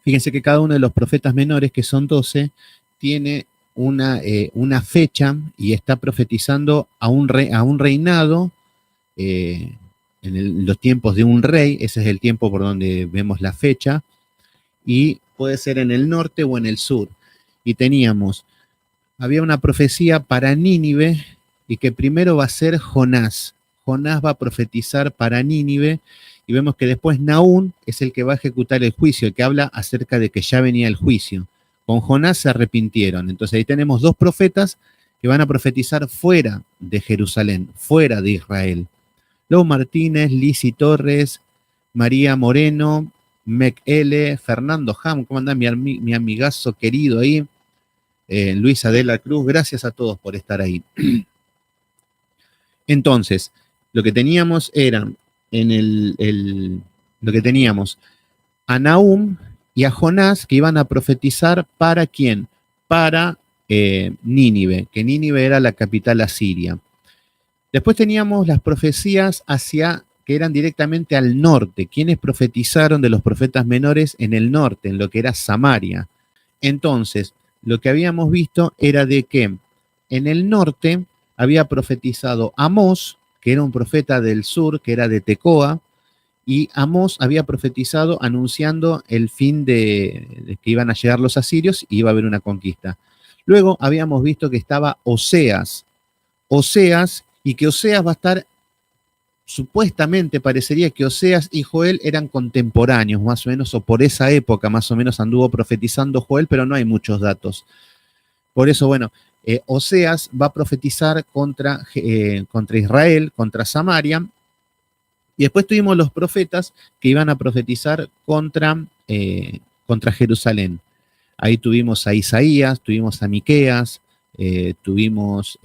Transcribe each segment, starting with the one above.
Fíjense que cada uno de los profetas menores, que son 12, tiene una fecha y está profetizando a un reinado los tiempos de un rey. Ese es el tiempo por donde vemos la fecha, y puede ser en el norte o en el sur. Y había una profecía para Nínive, y que primero va a ser Jonás. Jonás va a profetizar para Nínive, y vemos que después Nahum es el que va a ejecutar el juicio, el que habla acerca de que ya venía el juicio. Con Jonás se arrepintieron. Entonces ahí tenemos dos profetas que van a profetizar fuera de Jerusalén, fuera de Israel. Lou Martínez, Lizzy María Moreno, Mec L, Fernando Ham, ¿cómo anda mi amigazo querido ahí? Luisa de la Cruz, gracias a todos por estar ahí. Entonces, lo que teníamos era lo que teníamos a Nahum y a Jonás, que iban a profetizar para ¿quién? Para Nínive, que Nínive era la capital asiria. Después teníamos las profecías que eran directamente al norte, quienes profetizaron de los profetas menores en el norte, en lo que era Samaria. Entonces, lo que habíamos visto era de que en el norte había profetizado Amós, que era un profeta del sur, que era de Tecoa, y Amós había profetizado anunciando el fin de que iban a llegar los asirios y iba a haber una conquista. Luego habíamos visto que estaba Oseas, y que Oseas va a estar, supuestamente parecería que Oseas y Joel eran contemporáneos, más o menos, o por esa época más o menos anduvo profetizando Joel, pero no hay muchos datos. Por eso, bueno, Oseas va a profetizar contra Israel, contra Samaria, y después tuvimos los profetas que iban a profetizar contra Jerusalén. Ahí tuvimos a Isaías, tuvimos a Miqueas, tuvimos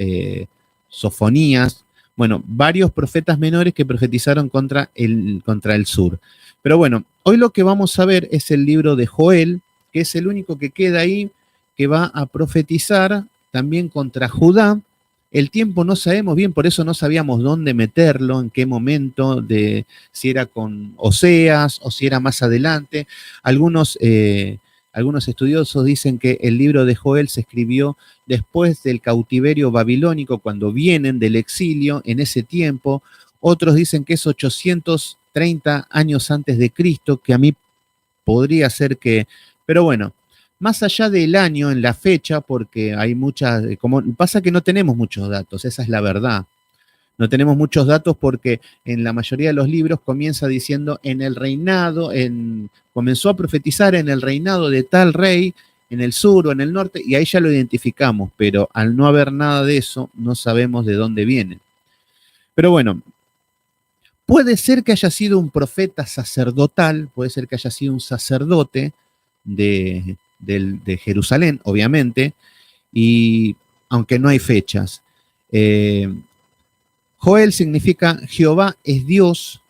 Sofonías, bueno, varios profetas menores que profetizaron contra el sur. Pero bueno, hoy lo que vamos a ver es el libro de Joel, que es el único que queda ahí, que va a profetizar también contra Judá. El tiempo no sabemos bien, por eso no sabíamos dónde meterlo, en qué momento, si era con Oseas o si era más adelante. Algunos estudiosos dicen que el libro de Joel se escribió después del cautiverio babilónico, cuando vienen del exilio en ese tiempo. Otros dicen que es 830 años antes de Cristo, que a mí podría ser que... Pero bueno, más allá del año en la fecha, porque hay muchas... Pasa que no tenemos muchos datos, esa es la verdad. No tenemos muchos datos porque en la mayoría de los libros comienza diciendo comenzó a profetizar en el reinado de tal rey, en el sur o en el norte, y ahí ya lo identificamos, pero al no haber nada de eso, no sabemos de dónde viene. Pero bueno, puede ser que haya sido un profeta sacerdotal, puede ser que haya sido un sacerdote de Jerusalén, obviamente, y aunque no hay fechas. Joel significa Jehová es Dios.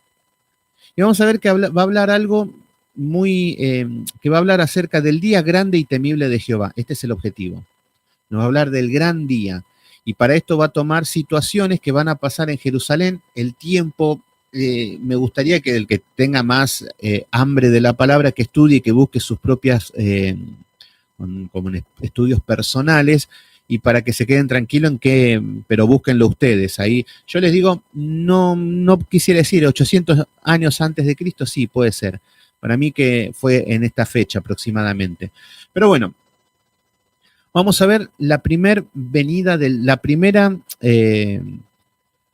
Y vamos a ver que va a hablar algo que va a hablar acerca del día grande y temible de Jehová. Este es el objetivo. Nos va a hablar del gran día. Y para esto va a tomar situaciones que van a pasar en Jerusalén. El tiempo, me gustaría que el que tenga más hambre de la palabra, que estudie, que busque sus propias como estudios personales, y para que se queden tranquilos pero búsquenlo ustedes. Ahí yo les digo, no quisiera decir 800 años antes de Cristo, sí, puede ser. Para mí que fue en esta fecha aproximadamente. Pero bueno, vamos a ver la primera venida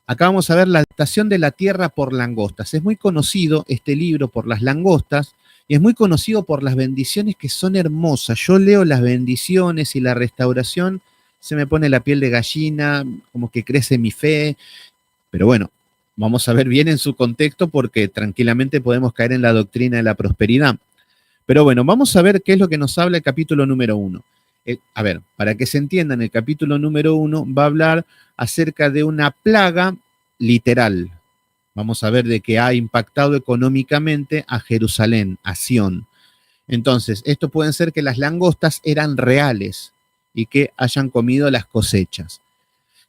acá vamos a ver la adaptación de la tierra por langostas. Es muy conocido este libro por las langostas, y es muy conocido por las bendiciones que son hermosas. Yo leo las bendiciones y la restauración, se me pone la piel de gallina, como que crece mi fe. Pero bueno, vamos a ver bien en su contexto, porque tranquilamente podemos caer en la doctrina de la prosperidad. Pero bueno, vamos a ver qué es lo que nos habla el capítulo número 1. A ver, para que se entiendan, el capítulo número 1 va a hablar acerca de una plaga literal. Vamos a ver de que ha impactado económicamente a Jerusalén, a Sión. Entonces, esto puede ser que las langostas eran reales y que hayan comido las cosechas.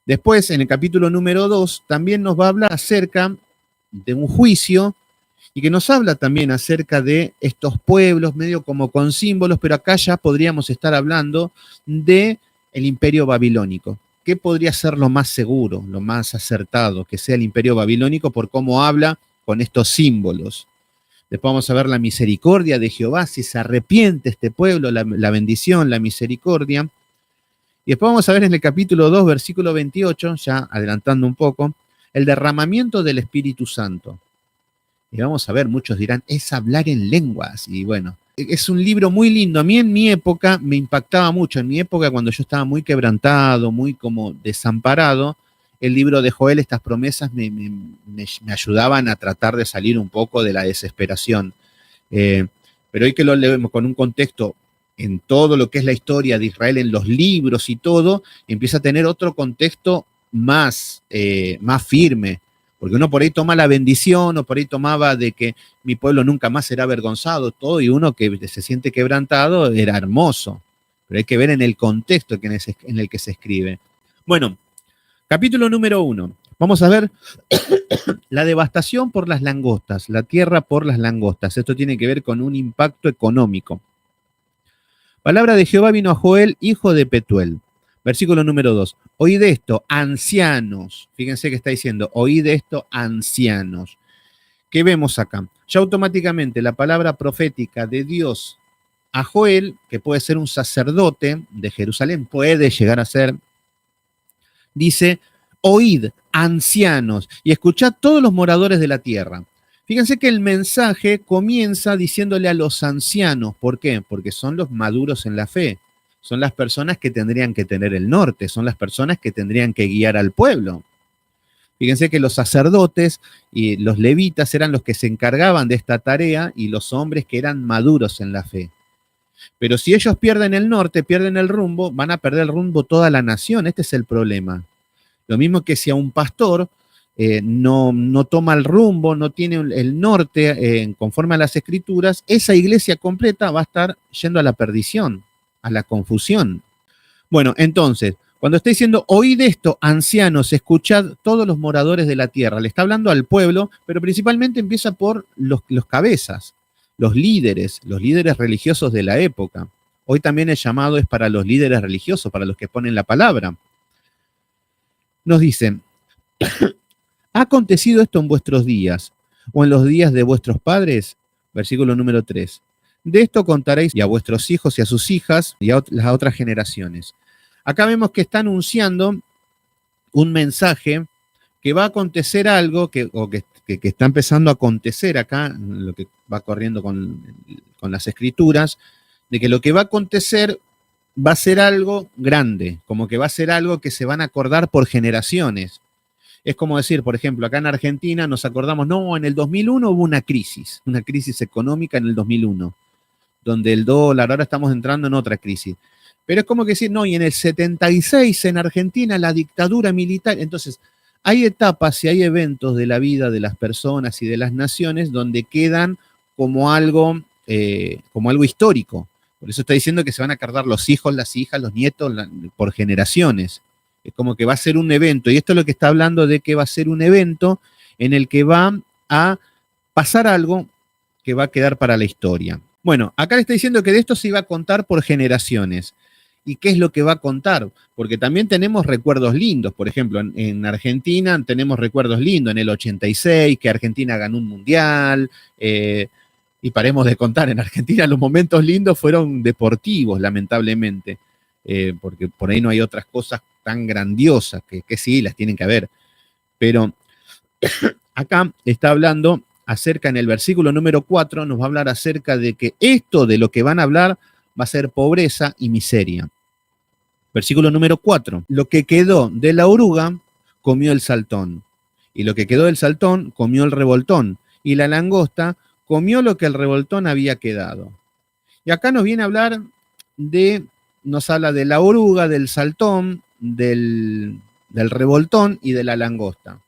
Después, en el capítulo número 2, también nos va a hablar acerca de un juicio, y que nos habla también acerca de estos pueblos, medio como con símbolos, pero acá ya podríamos estar hablando de el imperio babilónico. ¿Qué podría ser lo más seguro, lo más acertado, que sea el imperio babilónico por cómo habla con estos símbolos? Después vamos a ver la misericordia de Jehová, si se arrepiente este pueblo, la bendición, la misericordia. Y después vamos a ver en el capítulo 2, versículo 28, ya adelantando un poco, el derramamiento del Espíritu Santo. Y vamos a ver, muchos dirán, es hablar en lenguas. Y bueno, es un libro muy lindo. A mí en mi época me impactaba mucho. En mi época, cuando yo estaba muy quebrantado, muy como desamparado, el libro de Joel, estas promesas me ayudaban a tratar de salir un poco de la desesperación. Pero hoy que lo leemos con un contexto en todo lo que es la historia de Israel, en los libros y todo, empieza a tener otro contexto más firme. Porque uno por ahí toma la bendición, o por ahí tomaba de que mi pueblo nunca más será avergonzado, todo, y uno que se siente quebrantado era hermoso. Pero hay que ver en el contexto en el que se escribe. Bueno, capítulo número 1. Vamos a ver la devastación por las langostas, la tierra por las langostas. Esto tiene que ver con un impacto económico. Palabra de Jehová vino a Joel, hijo de Petuel. Versículo número 2. Oíd esto, ancianos. Fíjense que está diciendo, oíd esto, ancianos. ¿Qué vemos acá? Ya automáticamente la palabra profética de Dios a Joel, que puede ser un sacerdote de Jerusalén, puede llegar a ser, dice, oíd, ancianos, y escuchad todos los moradores de la tierra. Fíjense que el mensaje comienza diciéndole a los ancianos. ¿Por qué? Porque son los maduros en la fe. Son las personas que tendrían que tener el norte, son las personas que tendrían que guiar al pueblo. Fíjense que los sacerdotes y los levitas eran los que se encargaban de esta tarea y los hombres que eran maduros en la fe. Pero si ellos pierden el norte, pierden el rumbo, van a perder el rumbo toda la nación. Este es el problema. Lo mismo que si a un pastor no toma el rumbo, no tiene el norte conforme a las escrituras, esa iglesia completa va a estar yendo a la perdición, a la confusión. Bueno, entonces, cuando está diciendo, oíd esto, ancianos, escuchad todos los moradores de la tierra, le está hablando al pueblo, pero principalmente empieza por los cabezas, los líderes religiosos de la época. Hoy también el llamado es para los líderes religiosos, para los que ponen la palabra. Nos dicen, ¿ha acontecido esto en vuestros días o en los días de vuestros padres? Versículo número 3. De esto contaréis y a vuestros hijos y a sus hijas y a las otras generaciones. Acá vemos que está anunciando un mensaje que va a acontecer algo que está empezando a acontecer acá, lo que va corriendo con las escrituras, de que lo que va a acontecer va a ser algo grande, como que va a ser algo que se van a acordar por generaciones. Es como decir, por ejemplo, acá en Argentina nos acordamos, no, en el 2001 hubo una crisis económica en el 2001, donde el dólar, ahora estamos entrando en otra crisis. Pero es como que decir, no, y en el 76 en Argentina la dictadura militar. Entonces, hay etapas y hay eventos de la vida de las personas y de las naciones donde quedan como algo histórico. Por eso está diciendo que se van a acordar los hijos, las hijas, los nietos, por generaciones. Es como que va a ser un evento, y esto es lo que está hablando de que va a ser un evento en el que va a pasar algo que va a quedar para la historia. Bueno, acá le está diciendo que de esto se iba a contar por generaciones. ¿Y qué es lo que va a contar? Porque también tenemos recuerdos lindos. Por ejemplo, en Argentina tenemos recuerdos lindos. En el 86, que Argentina ganó un mundial. Y paremos de contar, en Argentina los momentos lindos fueron deportivos, lamentablemente. Porque por ahí no hay otras cosas tan grandiosas, que sí, las tienen que haber. Pero acá está hablando acerca, en el versículo número 4, nos va a hablar acerca de que esto de lo que van a hablar va a ser pobreza y miseria. Versículo número 4. Lo que quedó de la oruga comió el saltón, y lo que quedó del saltón comió el revoltón, y la langosta comió lo que el revoltón había quedado. Y acá nos viene a hablar nos habla de la oruga, del saltón, del revoltón y de la langosta.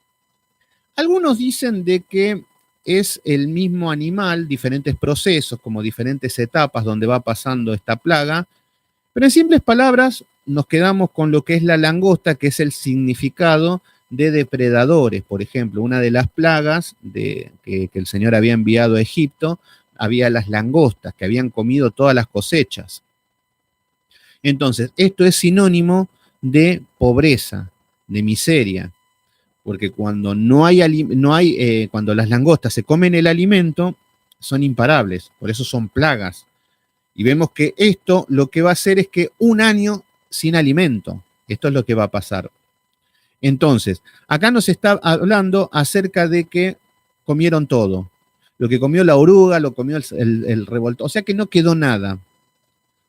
Algunos dicen de que es el mismo animal, diferentes procesos, como diferentes etapas donde va pasando esta plaga, pero en simples palabras nos quedamos con lo que es la langosta, que es el significado de depredadores. Por ejemplo, una de las plagas que el Señor había enviado a Egipto, había las langostas que habían comido todas las cosechas. Entonces, esto es sinónimo de pobreza, de miseria, porque cuando cuando las langostas se comen el alimento, son imparables, por eso son plagas. Y vemos que esto lo que va a hacer es que un año sin alimento, esto es lo que va a pasar. Entonces, acá nos está hablando acerca de que comieron todo. Lo que comió la oruga, lo comió el revoltón, o sea que no quedó nada.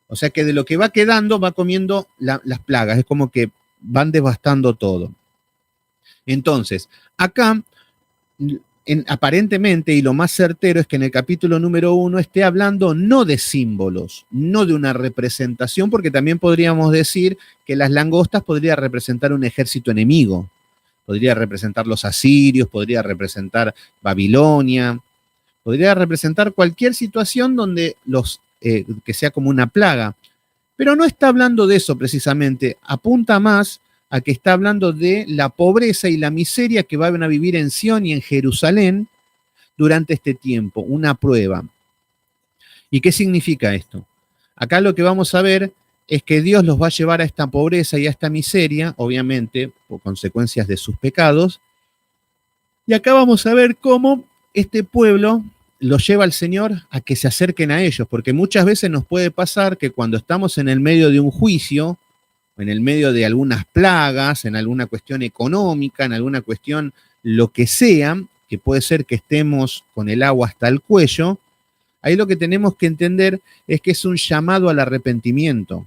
O sea que de lo que va quedando va comiendo las plagas, es como que van devastando todo. Entonces, acá, aparentemente, y lo más certero es que en el capítulo número 1 esté hablando no de símbolos, no de una representación, porque también podríamos decir que las langostas podría representar un ejército enemigo, podría representar los asirios, podría representar Babilonia, podría representar cualquier situación donde que sea como una plaga. Pero no está hablando de eso precisamente, apunta más a que está hablando de la pobreza y la miseria que van a vivir en Sión y en Jerusalén durante este tiempo, una prueba. ¿Y qué significa esto? Acá lo que vamos a ver es que Dios los va a llevar a esta pobreza y a esta miseria, obviamente por consecuencias de sus pecados. Y acá vamos a ver cómo este pueblo los lleva al Señor a que se acerquen a ellos, porque muchas veces nos puede pasar que cuando estamos en el medio de un juicio, en el medio de algunas plagas, en alguna cuestión económica, en alguna cuestión lo que sea, que puede ser que estemos con el agua hasta el cuello, ahí lo que tenemos que entender es que es un llamado al arrepentimiento.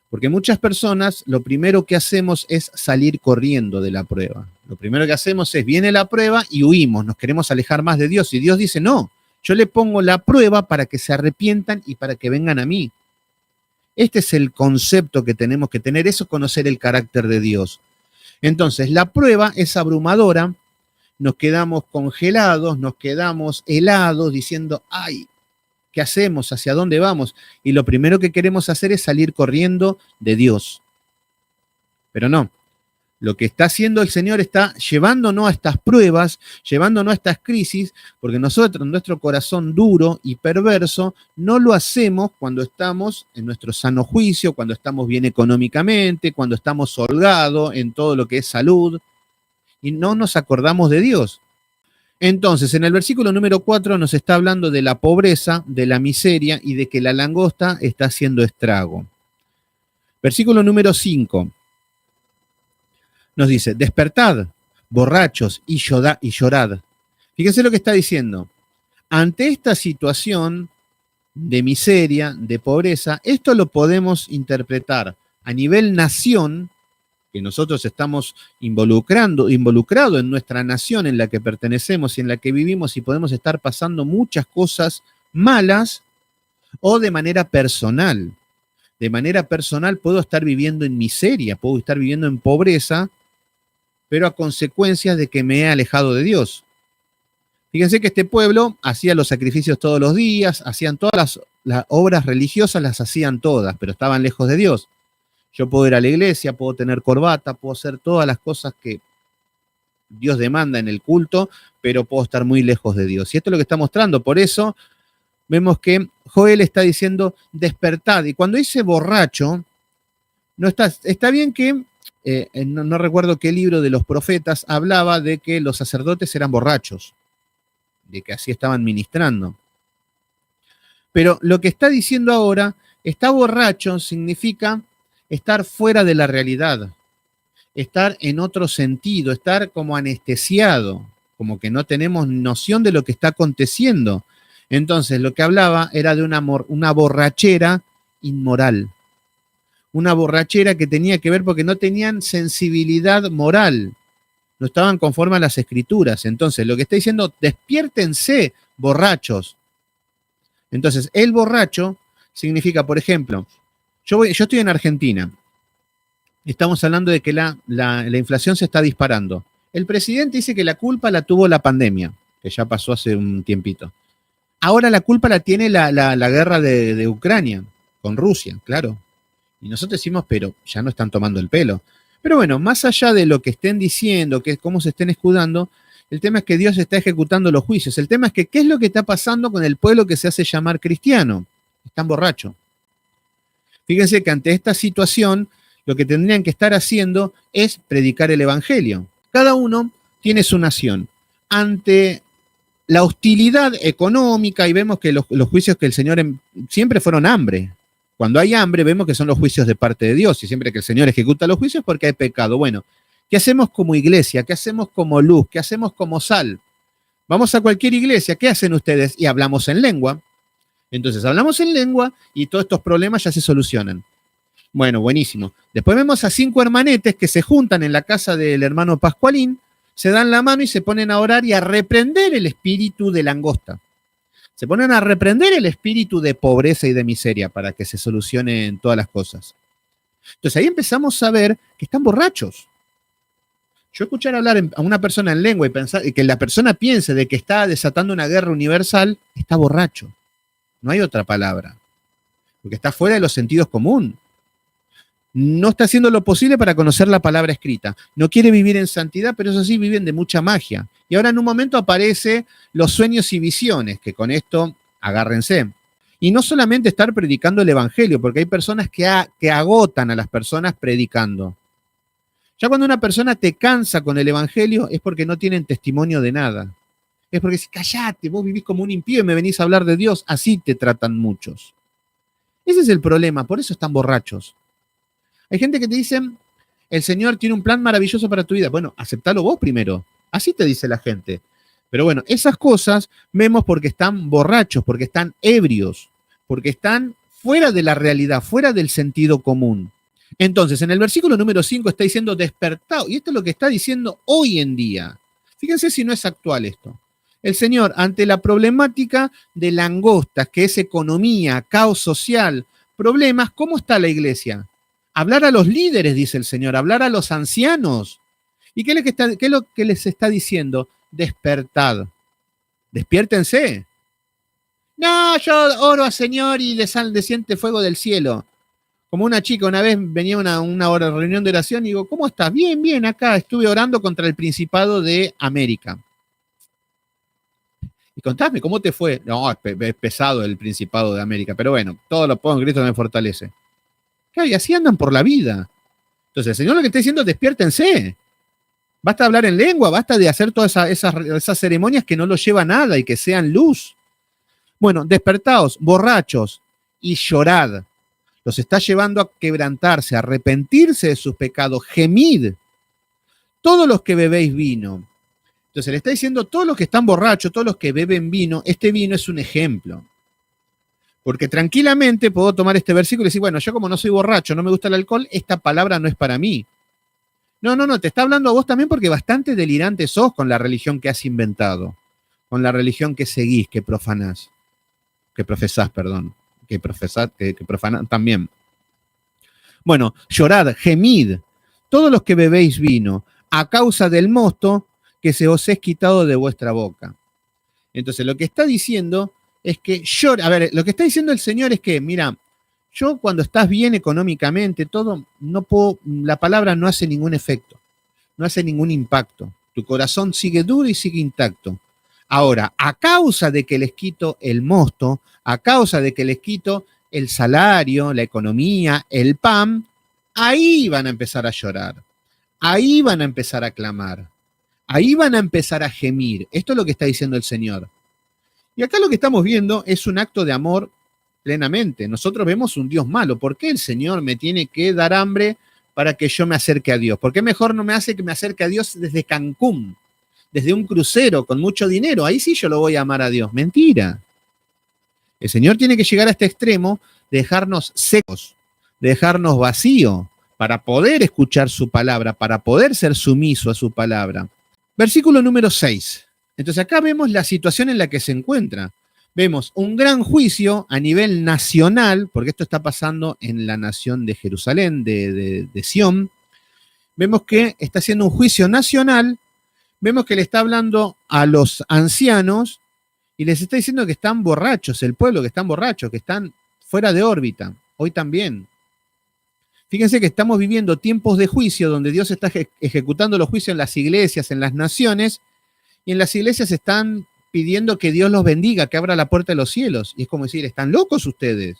Porque muchas personas lo primero que hacemos es salir corriendo de la prueba. Lo primero que hacemos es, viene la prueba y huimos, nos queremos alejar más de Dios. Y Dios dice, no, yo le pongo la prueba para que se arrepientan y para que vengan a mí. Este es el concepto que tenemos que tener, eso es conocer el carácter de Dios. Entonces, la prueba es abrumadora, nos quedamos congelados, nos quedamos helados, diciendo, ay, ¿qué hacemos? ¿Hacia dónde vamos? Y lo primero que queremos hacer es salir corriendo de Dios. Pero no, lo que está haciendo el Señor está llevándonos a estas pruebas, llevándonos a estas crisis, porque nosotros, nuestro corazón duro y perverso, no lo hacemos cuando estamos en nuestro sano juicio, cuando estamos bien económicamente, cuando estamos holgados en todo lo que es salud, y no nos acordamos de Dios. Entonces, en el versículo número 4 nos está hablando de la pobreza, de la miseria y de que la langosta está haciendo estrago. Versículo número 5 nos dice, despertad, borrachos, y llorad. Fíjense lo que está diciendo. Ante esta situación de miseria, de pobreza, esto lo podemos interpretar a nivel nación, que nosotros estamos involucrado en nuestra nación en la que pertenecemos y en la que vivimos y podemos estar pasando muchas cosas malas, o de manera personal. De manera personal puedo estar viviendo en miseria, puedo estar viviendo en pobreza, pero a consecuencias de que me he alejado de Dios. Fíjense que este pueblo hacía los sacrificios todos los días, hacían todas las obras religiosas, las hacían todas, pero estaban lejos de Dios. Yo puedo ir a la iglesia, puedo tener corbata, puedo hacer todas las cosas que Dios demanda en el culto, pero puedo estar muy lejos de Dios. Y esto es lo que está mostrando. Por eso vemos que Joel está diciendo despertad. Y cuando dice borracho, no está bien que, no recuerdo qué libro de los profetas hablaba de que los sacerdotes eran borrachos, de que así estaban ministrando. Pero lo que está diciendo ahora, está borracho, significa estar fuera de la realidad, estar en otro sentido, estar como anestesiado, como que no tenemos noción de lo que está aconteciendo. Entonces, lo que hablaba era de una borrachera inmoral, una borrachera que tenía que ver porque no tenían sensibilidad moral, no estaban conforme a las escrituras. Entonces, lo que está diciendo, despiértense, borrachos. Entonces, el borracho significa, por ejemplo, yo estoy en Argentina. Estamos hablando de que la inflación se está disparando. El presidente dice que la culpa la tuvo la pandemia, que ya pasó hace un tiempito. Ahora la culpa la tiene la guerra de Ucrania con Rusia, claro. Y nosotros decimos, pero ya no están tomando el pelo. Pero bueno, más allá de lo que estén diciendo, que cómo se estén escudando, el tema es que Dios está ejecutando los juicios. El tema es que, ¿qué es lo que está pasando con el pueblo que se hace llamar cristiano? Están borrachos. Fíjense que ante esta situación, lo que tendrían que estar haciendo es predicar el Evangelio. Cada uno tiene su nación. Ante la hostilidad económica, y vemos que los juicios que el Señor siempre fueron hambre. Cuando hay hambre, vemos que son los juicios de parte de Dios, y siempre que el Señor ejecuta los juicios es porque hay pecado. Bueno, ¿qué hacemos como iglesia? ¿Qué hacemos como luz? ¿Qué hacemos como sal? Vamos a cualquier iglesia, ¿qué hacen ustedes? Y hablamos en lengua. Entonces hablamos en lengua y todos estos problemas ya se solucionan. Bueno, buenísimo. Después vemos a 5 hermanetes que se juntan en la casa del hermano Pascualín, se dan la mano y se ponen a orar y a reprender el espíritu de langosta. Se ponen a reprender el espíritu de pobreza y de miseria para que se solucionen todas las cosas. Entonces ahí empezamos a ver que están borrachos. Yo escuchar hablar a una persona en lengua y pensar que la persona piense de que está desatando una guerra universal, está borracho. No hay otra palabra. Porque está fuera de los sentidos comunes. No está haciendo lo posible para conocer la palabra escrita. No quiere vivir en santidad, pero eso sí, viven de mucha magia. Y ahora en un momento aparece los sueños y visiones, que con esto agárrense. Y no solamente estar predicando el evangelio, porque hay personas que agotan a las personas predicando. Ya cuando una persona te cansa con el evangelio es porque no tienen testimonio de nada. Es porque si callate, vos vivís como un impío y me venís a hablar de Dios, así te tratan muchos. Ese es el problema, por eso están borrachos. Hay gente que te dice, el Señor tiene un plan maravilloso para tu vida. Bueno, aceptalo vos primero. Así te dice la gente. Pero bueno, esas cosas vemos porque están borrachos, porque están ebrios, porque están fuera de la realidad, fuera del sentido común. Entonces, en el versículo número 5 está diciendo despertado. Y esto es lo que está diciendo hoy en día. Fíjense si no es actual esto. El Señor, ante la problemática de langostas, que es economía, caos social, problemas, ¿cómo está la iglesia? Hablar a los líderes, dice el Señor, hablar a los ancianos. ¿Y qué es lo que les está diciendo? Despertad. Despiértense. No, yo oro al Señor y desciende fuego del cielo. Como una chica, una vez venía una hora de reunión de oración y digo, ¿cómo estás? Bien, bien, acá estuve orando contra el Principado de América. Y contame, ¿cómo te fue? No, es pesado el Principado de América, pero bueno, todo lo puedo en Cristo me fortalece. Claro, y así andan por la vida. Entonces, el Señor lo que está diciendo es despiértense. Basta de hablar en lengua, basta de hacer todas esas ceremonias que no los lleva a nada y que sean luz. Bueno, despertaos, borrachos, y llorad. Los está llevando a quebrantarse, a arrepentirse de sus pecados. Gemid. Todos los que bebéis vino. Entonces le está diciendo, todos los que están borrachos, todos los que beben vino, este vino es un ejemplo. Porque tranquilamente puedo tomar este versículo y decir, bueno, yo como no soy borracho, no me gusta el alcohol, esta palabra no es para mí. No, te está hablando a vos también porque bastante delirante sos con la religión que has inventado, con la religión que seguís, que profanás, que profesás, perdón, que profanás también. Bueno, llorad, gemid, todos los que bebéis vino, a causa del mosto que se os es quitado de vuestra boca. Entonces, lo que está diciendo es que llora. A ver, lo que está diciendo el Señor es que, mira, yo cuando estás bien económicamente, todo, no puedo, la palabra no hace ningún efecto, no hace ningún impacto. Tu corazón sigue duro y sigue intacto. Ahora, a causa de que les quito el mosto, a causa de que les quito el salario, la economía, el pan, ahí van a empezar a llorar, ahí van a empezar a clamar, ahí van a empezar a gemir. Esto es lo que está diciendo el Señor. Y acá lo que estamos viendo es un acto de amor plenamente. Nosotros vemos un Dios malo. ¿Por qué el Señor me tiene que dar hambre para que yo me acerque a Dios? ¿Por qué mejor no me hace que me acerque a Dios desde Cancún, desde un crucero con mucho dinero? Ahí sí yo lo voy a amar a Dios. Mentira. El Señor tiene que llegar a este extremo de dejarnos secos, de dejarnos vacíos, para poder escuchar su palabra, para poder ser sumiso a su palabra. Versículo número 6. Entonces acá vemos la situación en la que se encuentra. Vemos un gran juicio a nivel nacional, porque esto está pasando en la nación de Jerusalén, de Sión. Vemos que está haciendo un juicio nacional, vemos que le está hablando a los ancianos y les está diciendo que están borrachos, el pueblo que están borrachos, que están fuera de órbita, hoy también. Fíjense que estamos viviendo tiempos de juicio donde Dios está ejecutando los juicios en las iglesias, en las naciones, y en las iglesias están pidiendo que Dios los bendiga, que abra la puerta de los cielos. Y es como decir, ¿están locos ustedes?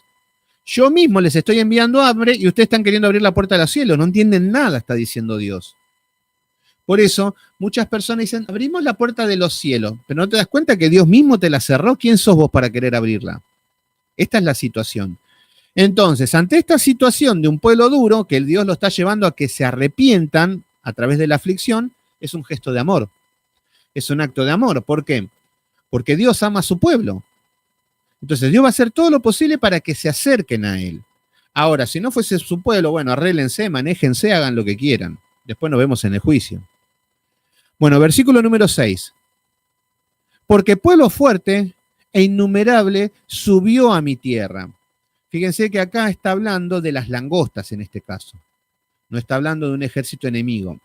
Yo mismo les estoy enviando hambre y ustedes están queriendo abrir la puerta de los cielos. No entienden nada, está diciendo Dios. Por eso, muchas personas dicen, abrimos la puerta de los cielos, pero no te das cuenta que Dios mismo te la cerró. ¿Quién sos vos para querer abrirla? Esta es la situación. Entonces, ante esta situación de un pueblo duro, que el Dios lo está llevando a que se arrepientan a través de la aflicción, es un gesto de amor. Es un acto de amor. ¿Por qué? Porque Dios ama a su pueblo. Entonces, Dios va a hacer todo lo posible para que se acerquen a Él. Ahora, si no fuese su pueblo, bueno, arréglense, manéjense, hagan lo que quieran. Después nos vemos en el juicio. Bueno, versículo número 6. Porque pueblo fuerte e innumerable subió a mi tierra. Fíjense que acá está hablando de las langostas en este caso. No está hablando de un ejército enemigo.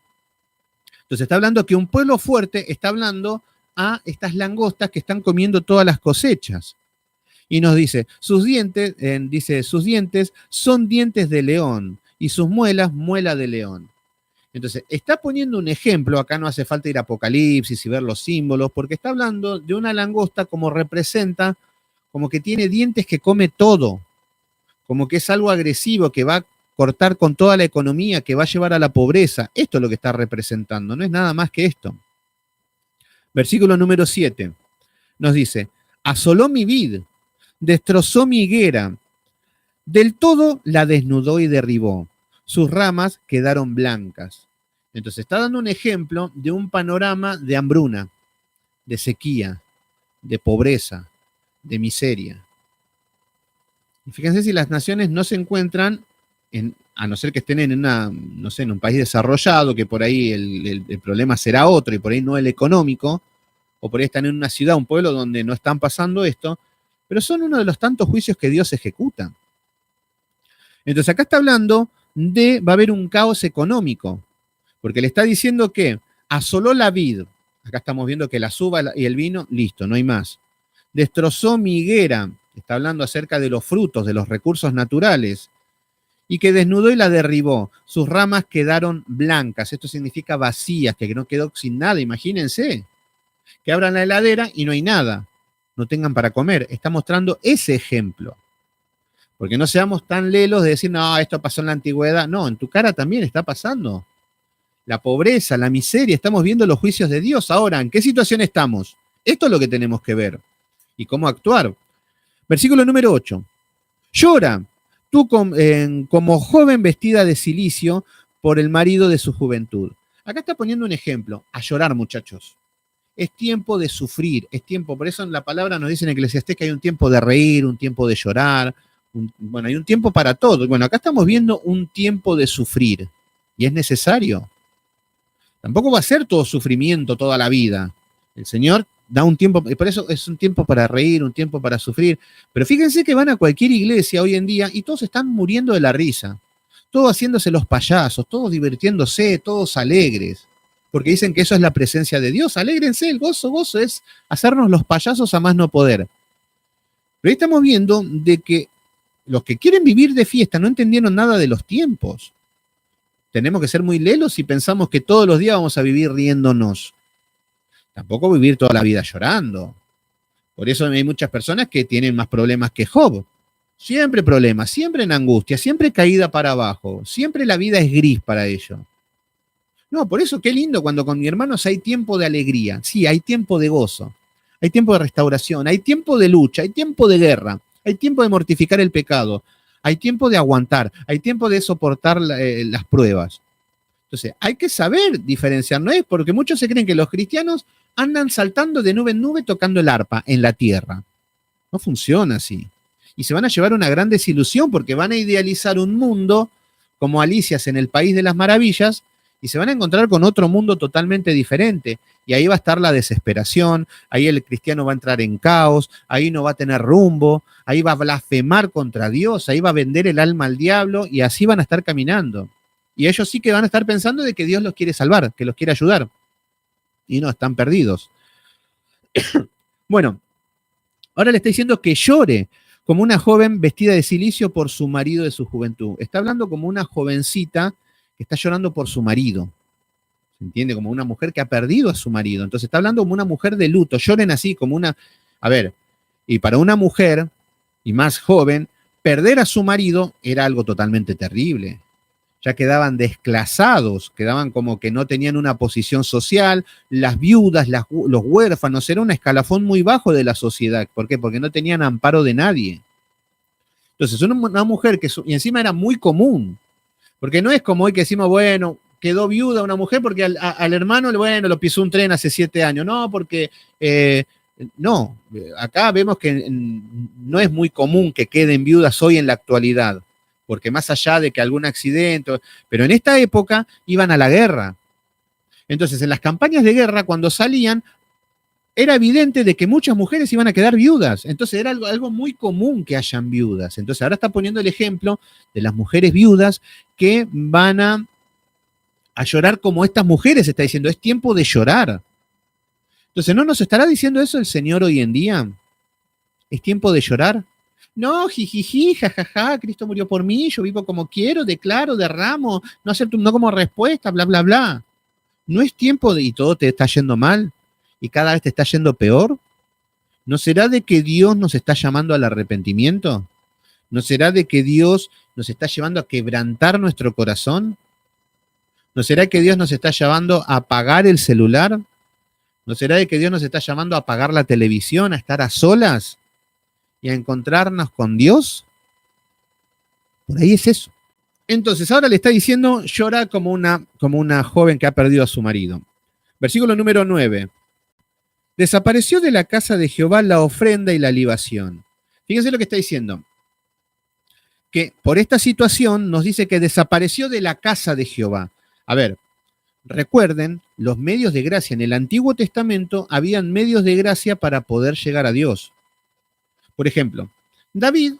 Entonces está hablando que un pueblo fuerte está hablando a estas langostas que están comiendo todas las cosechas. Y nos dice, sus dientes son dientes de león y sus muelas, muela de león. Entonces, está poniendo un ejemplo, acá no hace falta ir a Apocalipsis y ver los símbolos, porque está hablando de una langosta como representa, como que tiene dientes que come todo, como que es algo agresivo, que va a cortar con toda la economía, que va a llevar a la pobreza. Esto es lo que está representando, no es nada más que esto. Versículo número 7 nos dice, asoló mi vid, destrozó mi higuera, del todo la desnudó y derribó. Sus ramas quedaron blancas. Entonces está dando un ejemplo de un panorama de hambruna, de sequía, de pobreza, de miseria. Y fíjense si las naciones no se encuentran, a no ser que estén en en un país desarrollado, que por ahí el problema será otro y por ahí no el económico, o por ahí están en una ciudad, un pueblo donde no están pasando esto, pero son uno de los tantos juicios que Dios ejecuta. Entonces acá está hablando va a haber un caos económico, porque le está diciendo que asoló la vid, acá estamos viendo que la uva y el vino, listo, no hay más. Destrozó mi higuera, está hablando acerca de los frutos, de los recursos naturales, y que desnudó y la derribó. Sus ramas quedaron blancas, esto significa vacías, que no quedó sin nada, imagínense, que abran la heladera y no hay nada, no tengan para comer. Está mostrando ese ejemplo. Porque no seamos tan lelos de decir, no, esto pasó en la antigüedad. No, en tu cara también está pasando. La pobreza, la miseria, estamos viendo los juicios de Dios. Ahora, ¿en qué situación estamos? Esto es lo que tenemos que ver. Y cómo actuar. Versículo número 8. Llora, tú como joven vestida de cilicio por el marido de su juventud. Acá está poniendo un ejemplo. A llorar, muchachos. Es tiempo de sufrir, es tiempo. Por eso en la palabra nos dice en Eclesiastés que hay un tiempo de reír, un tiempo de llorar. Bueno, hay un tiempo para todo. Bueno, acá estamos viendo un tiempo de sufrir y es necesario. Tampoco va a ser todo sufrimiento toda la vida. El Señor da un tiempo, y por eso es un tiempo para reír, un tiempo para sufrir. Pero fíjense que van a cualquier iglesia hoy en día y todos están muriendo de la risa. Todos haciéndose los payasos, todos divirtiéndose, todos alegres. Porque dicen que eso es la presencia de Dios. Alégrense, el gozo es hacernos los payasos a más no poder. Pero ahí estamos viendo de que los que quieren vivir de fiesta no entendieron nada de los tiempos. Tenemos que ser muy lelos si pensamos que todos los días vamos a vivir riéndonos. Tampoco vivir toda la vida llorando. Por eso hay muchas personas que tienen más problemas que Job. Siempre problemas, siempre en angustia, siempre caída para abajo. Siempre la vida es gris para ellos. No, por eso qué lindo cuando con mis hermanos hay tiempo de alegría. Sí, hay tiempo de gozo. Hay tiempo de restauración. Hay tiempo de lucha. Hay tiempo de guerra. Hay tiempo de mortificar el pecado. Hay tiempo de aguantar. Hay tiempo de soportar las pruebas. Entonces, hay que saber diferenciar. No es porque muchos se creen que los cristianos andan saltando de nube en nube tocando el arpa en la tierra. No funciona así. Y se van a llevar una gran desilusión porque van a idealizar un mundo como Alicias en el País de las Maravillas y se van a encontrar con otro mundo totalmente diferente. Y ahí va a estar la desesperación, ahí el cristiano va a entrar en caos, ahí no va a tener rumbo, ahí va a blasfemar contra Dios, ahí va a vender el alma al diablo y así van a estar caminando. Y ellos sí que van a estar pensando de que Dios los quiere salvar, que los quiere ayudar. Y no, están perdidos. Bueno, ahora le está diciendo que llore como una joven vestida de cilicio por su marido de su juventud. Está hablando como una jovencita que está llorando por su marido. ¿Se entiende? Como una mujer que ha perdido a su marido. Entonces está hablando como una mujer de luto. Lloren así, como una... A ver, y para una mujer, y más joven, perder a su marido era algo totalmente terrible. Ya quedaban desclasados, quedaban como que no tenían una posición social, las viudas, los huérfanos, era un escalafón muy bajo de la sociedad. ¿Por qué? Porque no tenían amparo de nadie. Entonces, una mujer que, y encima era muy común, porque no es como hoy que decimos, bueno, quedó viuda una mujer porque al hermano, bueno, lo pisó un tren hace 7 años. No, porque no, acá vemos que no es muy común que queden viudas hoy en la actualidad, porque más allá de que algún accidente, pero en esta época iban a la guerra. Entonces, en las campañas de guerra, cuando salían, era evidente de que muchas mujeres iban a quedar viudas. Entonces, era algo muy común que hayan viudas. Entonces, ahora está poniendo el ejemplo de las mujeres viudas que van a llorar como estas mujeres, está diciendo, es tiempo de llorar. Entonces, ¿no nos estará diciendo eso el Señor hoy en día? ¿Es tiempo de llorar? No, jijiji, jajaja, Cristo murió por mí, yo vivo como quiero, declaro, derramo, no como respuesta, bla, bla, bla. ¿No es tiempo y todo te está yendo mal y cada vez te está yendo peor? ¿No será de que Dios nos está llamando al arrepentimiento? ¿No será de que Dios nos está llevando a quebrantar nuestro corazón? ¿No será que Dios nos está llevando a apagar el celular? ¿No será de que Dios nos está llamando a apagar la televisión, a estar a solas y a encontrarnos con Dios? Por ahí es eso. Entonces, ahora le está diciendo, llora como una joven que ha perdido a su marido. Versículo número 9. Desapareció de la casa de Jehová la ofrenda y la libación. Fíjense lo que está diciendo. Que por esta situación nos dice que desapareció de la casa de Jehová. A ver, recuerden, los medios de gracia en el Antiguo Testamento habían medios de gracia para poder llegar a Dios. Por ejemplo, David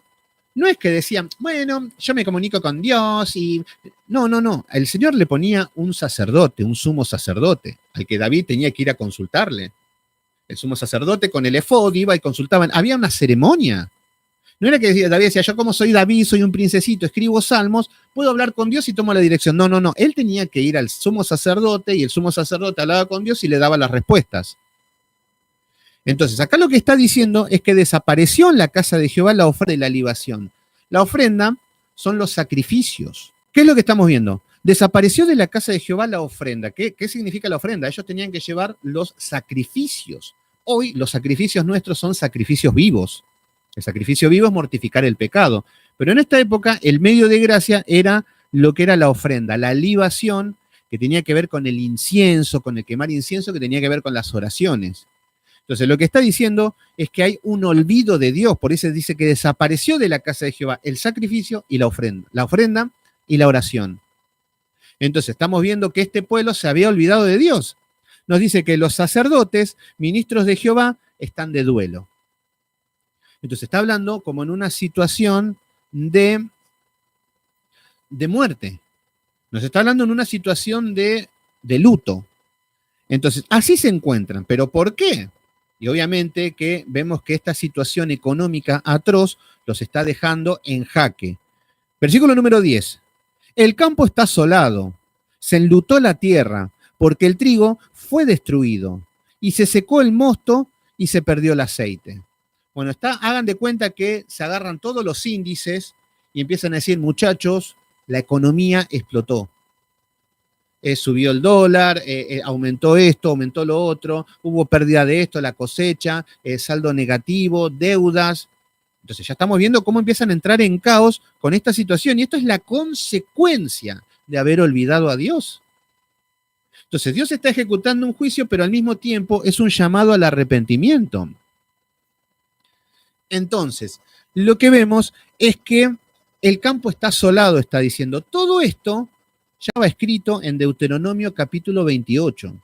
no es que decía, bueno, yo me comunico con Dios y... No. El Señor le ponía un sacerdote, un sumo sacerdote, al que David tenía que ir a consultarle. El sumo sacerdote con el efod iba y consultaban. Había una ceremonia. No era que David decía, yo como soy David, soy un princesito, escribo salmos, puedo hablar con Dios y tomo la dirección. No. Él tenía que ir al sumo sacerdote y el sumo sacerdote hablaba con Dios y le daba las respuestas. Entonces, acá lo que está diciendo es que desapareció en la casa de Jehová la ofrenda y la libación. La ofrenda son los sacrificios. ¿Qué es lo que estamos viendo? Desapareció de la casa de Jehová la ofrenda. ¿Qué significa la ofrenda? Ellos tenían que llevar los sacrificios. Hoy los sacrificios nuestros son sacrificios vivos. El sacrificio vivo es mortificar el pecado. Pero en esta época el medio de gracia era lo que era la ofrenda, la libación, que tenía que ver con el incienso, con el quemar incienso, que tenía que ver con las oraciones. Entonces, lo que está diciendo es que hay un olvido de Dios. Por eso dice que desapareció de la casa de Jehová el sacrificio y la ofrenda y la oración. Entonces, estamos viendo que este pueblo se había olvidado de Dios. Nos dice que los sacerdotes, ministros de Jehová, están de duelo. Entonces, está hablando como en una situación de muerte. Nos está hablando en una situación de luto. Entonces, así se encuentran. ¿Pero por qué? Y obviamente que vemos que esta situación económica atroz los está dejando en jaque. Versículo número 10. El campo está asolado, se enlutó la tierra, porque el trigo fue destruido, y se secó el mosto y se perdió el aceite. Bueno, hagan de cuenta que se agarran todos los índices y empiezan a decir, muchachos, la economía explotó. Subió el dólar, aumentó esto, aumentó lo otro, hubo pérdida de esto, la cosecha, saldo negativo, deudas. Entonces ya estamos viendo cómo empiezan a entrar en caos con esta situación y esto es la consecuencia de haber olvidado a Dios. Entonces Dios está ejecutando un juicio, pero al mismo tiempo es un llamado al arrepentimiento. Entonces, lo que vemos es que el campo está asolado, está diciendo. Todo esto ya va escrito en Deuteronomio capítulo 28.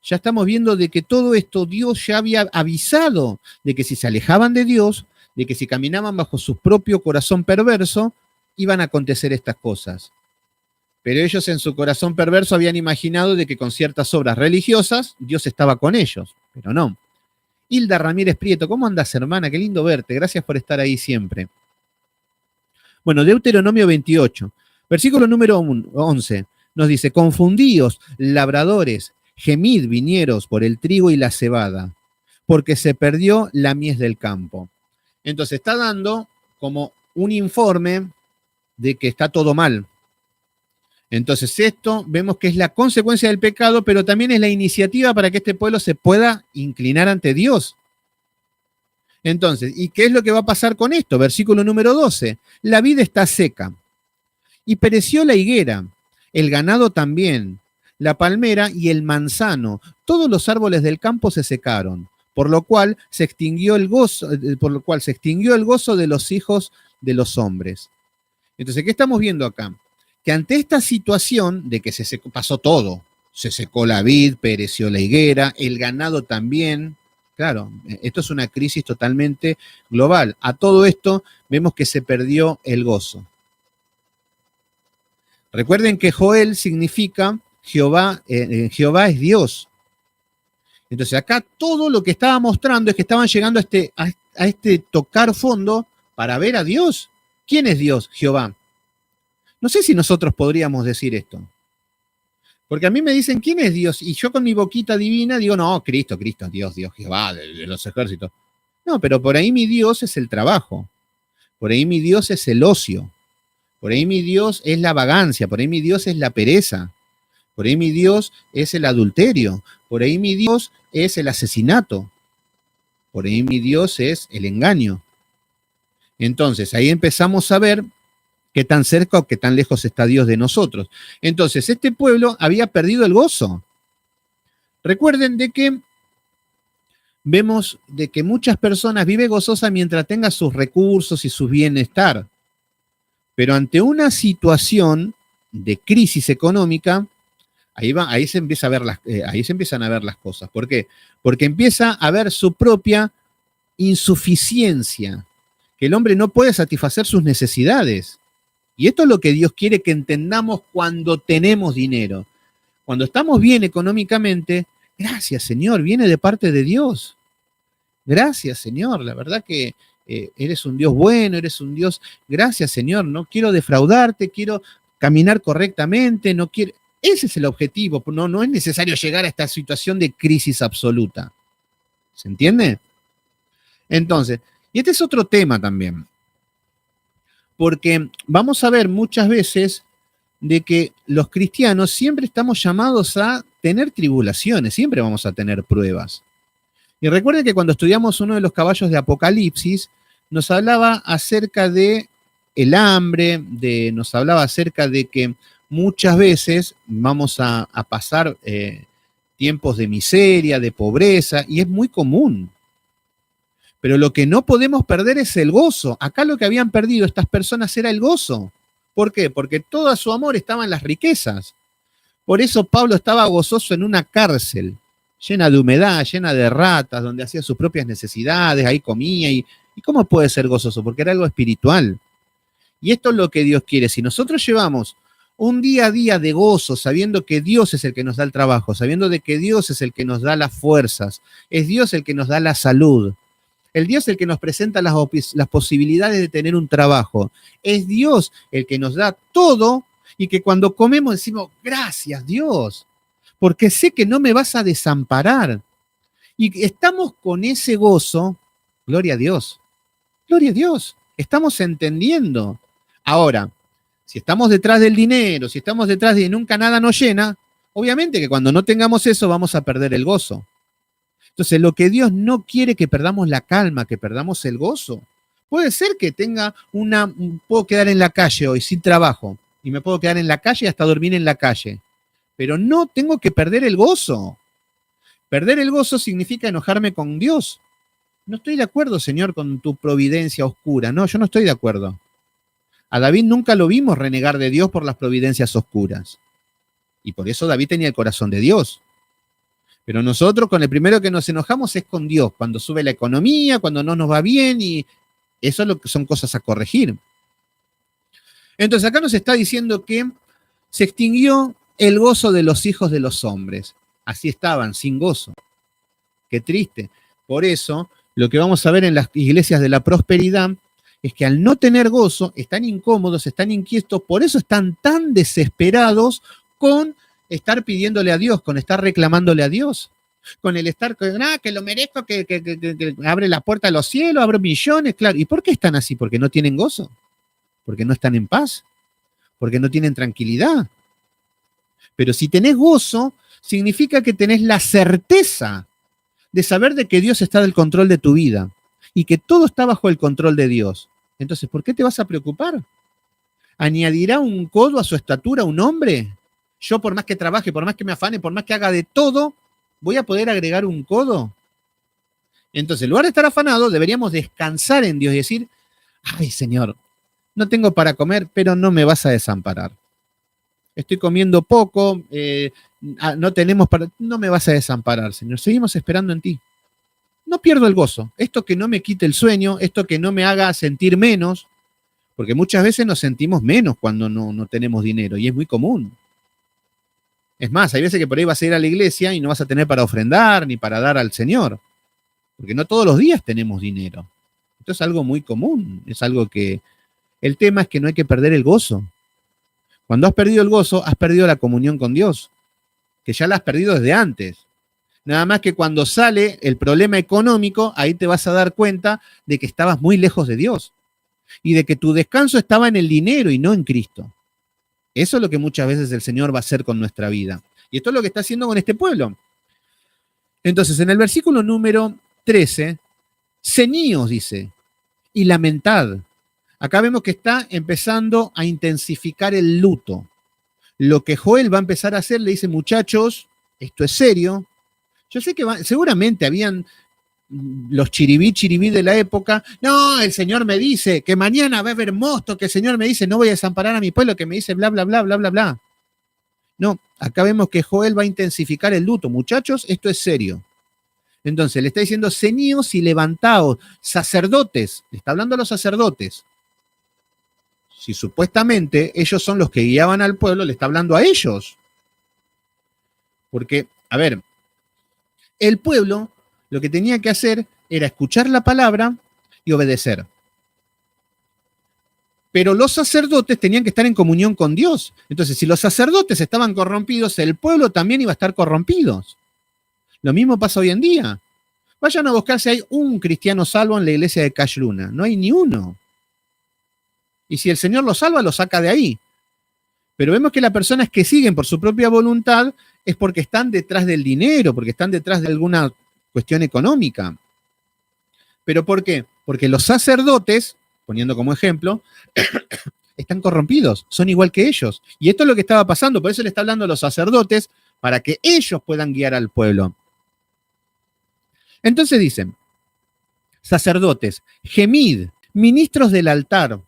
Ya estamos viendo de que todo esto Dios ya había avisado de que si se alejaban de Dios, de que si caminaban bajo su propio corazón perverso, iban a acontecer estas cosas. Pero ellos en su corazón perverso habían imaginado de que con ciertas obras religiosas Dios estaba con ellos, pero no. Hilda Ramírez Prieto, ¿cómo andas, hermana? Qué lindo verte. Gracias por estar ahí siempre. Bueno, Deuteronomio 28, versículo número 11, nos dice, confundíos, labradores, gemid, viñeros, por el trigo y la cebada, porque se perdió la mies del campo. Entonces está dando como un informe de que está todo mal. Entonces esto vemos que es la consecuencia del pecado, pero también es la iniciativa para que este pueblo se pueda inclinar ante Dios. Entonces, ¿y qué es lo que va a pasar con esto? Versículo número 12. La vid está seca y pereció la higuera, el ganado también, la palmera y el manzano. Todos los árboles del campo se secaron, por lo cual se extinguió el gozo de los hijos de los hombres. Entonces, ¿qué estamos viendo acá? Que ante esta situación de que pasó todo, se secó la vid, pereció la higuera, el ganado también. Claro, esto es una crisis totalmente global. A todo esto vemos que se perdió el gozo. Recuerden que Joel significa Jehová, Jehová es Dios. Entonces acá todo lo que estaba mostrando es que estaban llegando a este tocar fondo para ver a Dios. ¿Quién es Dios? Jehová. No sé si nosotros podríamos decir esto. Porque a mí me dicen, ¿quién es Dios? Y yo con mi boquita divina digo, no, Cristo, Dios, Jehová, de los ejércitos. No, pero por ahí mi Dios es el trabajo. Por ahí mi Dios es el ocio. Por ahí mi Dios es la vagancia. Por ahí mi Dios es la pereza. Por ahí mi Dios es el adulterio. Por ahí mi Dios es el asesinato. Por ahí mi Dios es el engaño. Entonces, ahí empezamos a ver qué tan cerca o qué tan lejos está Dios de nosotros. Entonces, este pueblo había perdido el gozo. Recuerden de que vemos de que muchas personas viven gozosas mientras tengan sus recursos y su bienestar. Pero ante una situación de crisis económica, ahí se empiezan a ver las cosas. ¿Por qué? Porque empieza a ver su propia insuficiencia, que el hombre no puede satisfacer sus necesidades. Y esto es lo que Dios quiere que entendamos cuando tenemos dinero. Cuando estamos bien económicamente, gracias, Señor, viene de parte de Dios. Gracias, Señor, la verdad que eres un Dios bueno, eres un Dios, gracias, Señor, no quiero defraudarte, quiero caminar correctamente, no quiero... Ese es el objetivo, no es necesario llegar a esta situación de crisis absoluta. ¿Se entiende? Entonces, y este es otro tema también. Porque vamos a ver muchas veces de que los cristianos siempre estamos llamados a tener tribulaciones, siempre vamos a tener pruebas. Y recuerden que cuando estudiamos uno de los caballos de Apocalipsis, nos hablaba acerca de el hambre, nos hablaba acerca de que muchas veces vamos a pasar tiempos de miseria, de pobreza, y es muy común. Pero lo que no podemos perder es el gozo. Acá lo que habían perdido estas personas era el gozo. ¿Por qué? Porque todo su amor estaba en las riquezas. Por eso Pablo estaba gozoso en una cárcel, llena de humedad, llena de ratas, donde hacía sus propias necesidades, ahí comía. ¿Y cómo puede ser gozoso? Porque era algo espiritual. Y esto es lo que Dios quiere. Si nosotros llevamos un día a día de gozo, sabiendo que Dios es el que nos da el trabajo, sabiendo de que Dios es el que nos da las fuerzas, es Dios el que nos da la salud, el Dios el que nos presenta las posibilidades de tener un trabajo. Es Dios el que nos da todo y que cuando comemos decimos, gracias Dios, porque sé que no me vas a desamparar. Y estamos con ese gozo, gloria a Dios, gloria a Dios, estamos entendiendo. Ahora, si estamos detrás del dinero, si estamos detrás de nunca nada nos llena, obviamente que cuando no tengamos eso vamos a perder el gozo. Entonces, lo que Dios no quiere que perdamos la calma, que perdamos el gozo. Puede ser que puedo quedar en la calle hoy sin trabajo y me puedo quedar en la calle hasta dormir en la calle, pero no tengo que perder el gozo. Perder el gozo significa enojarme con Dios. No estoy de acuerdo, Señor, con tu providencia oscura. No, yo no estoy de acuerdo. A David nunca lo vimos renegar de Dios por las providencias oscuras. Y por eso David tenía el corazón de Dios. Pero nosotros con el primero que nos enojamos es con Dios, cuando sube la economía, cuando no nos va bien, y eso es lo que son cosas a corregir. Entonces acá nos está diciendo que se extinguió el gozo de los hijos de los hombres. Así estaban, sin gozo. Qué triste. Por eso, lo que vamos a ver en las iglesias de la prosperidad es que al no tener gozo, están incómodos, están inquietos, por eso están tan desesperados con estar pidiéndole a Dios, con estar reclamándole a Dios, con el estar, que lo merezco, que abre la puerta a los cielos, abre millones, claro. ¿Y por qué están así? Porque no tienen gozo, porque no están en paz, porque no tienen tranquilidad. Pero si tenés gozo, significa que tenés la certeza de saber de que Dios está del control de tu vida y que todo está bajo el control de Dios. Entonces, ¿por qué te vas a preocupar? ¿Añadirá un codo a su estatura un hombre? Yo, por más que trabaje, por más que me afane, por más que haga de todo, ¿voy a poder agregar un codo? Entonces, en lugar de estar afanado, deberíamos descansar en Dios y decir, ay, Señor, no tengo para comer, pero no me vas a desamparar. Estoy comiendo poco, no tenemos para... No me vas a desamparar, Señor. Seguimos esperando en ti. No pierdo el gozo. Esto que no me quite el sueño, esto que no me haga sentir menos, porque muchas veces nos sentimos menos cuando no tenemos dinero, y es muy común. Es más, hay veces que por ahí vas a ir a la iglesia y no vas a tener para ofrendar ni para dar al Señor, porque no todos los días tenemos dinero. Esto es algo muy común, es algo que... El tema es que no hay que perder el gozo. Cuando has perdido el gozo, has perdido la comunión con Dios, que ya la has perdido desde antes. Nada más que cuando sale el problema económico, ahí te vas a dar cuenta de que estabas muy lejos de Dios y de que tu descanso estaba en el dinero y no en Cristo. Eso es lo que muchas veces el Señor va a hacer con nuestra vida. Y esto es lo que está haciendo con este pueblo. Entonces, en el versículo número 13, ceñíos, dice, y lamentad. Acá vemos que está empezando a intensificar el luto. Lo que Joel va a empezar a hacer, le dice, muchachos, esto es serio. Yo sé que seguramente habían los chiribí de la época. No, el Señor me dice que mañana va a haber mosto, que el Señor me dice no voy a desamparar a mi pueblo, que me dice bla, bla, bla, bla, bla, bla. No, acá vemos que Joel va a intensificar el luto. Muchachos, esto es serio. Entonces le está diciendo, ceñíos y levantaos, sacerdotes. Le está hablando a los sacerdotes. Si supuestamente ellos son los que guiaban al pueblo, le está hablando a ellos. Porque, a ver, el pueblo lo que tenía que hacer era escuchar la palabra y obedecer. Pero los sacerdotes tenían que estar en comunión con Dios. Entonces, si los sacerdotes estaban corrompidos, el pueblo también iba a estar corrompido. Lo mismo pasa hoy en día. Vayan a buscar si hay un cristiano salvo en la iglesia de Cashluna. No hay ni uno. Y si el Señor lo salva, lo saca de ahí. Pero vemos que las personas que siguen por su propia voluntad es porque están detrás del dinero, porque están detrás de alguna cuestión económica. ¿Pero por qué? Porque los sacerdotes, poniendo como ejemplo, están corrompidos, son igual que ellos. Y esto es lo que estaba pasando, por eso le está hablando a los sacerdotes, para que ellos puedan guiar al pueblo. Entonces dicen, sacerdotes, gemid, ministros del altar.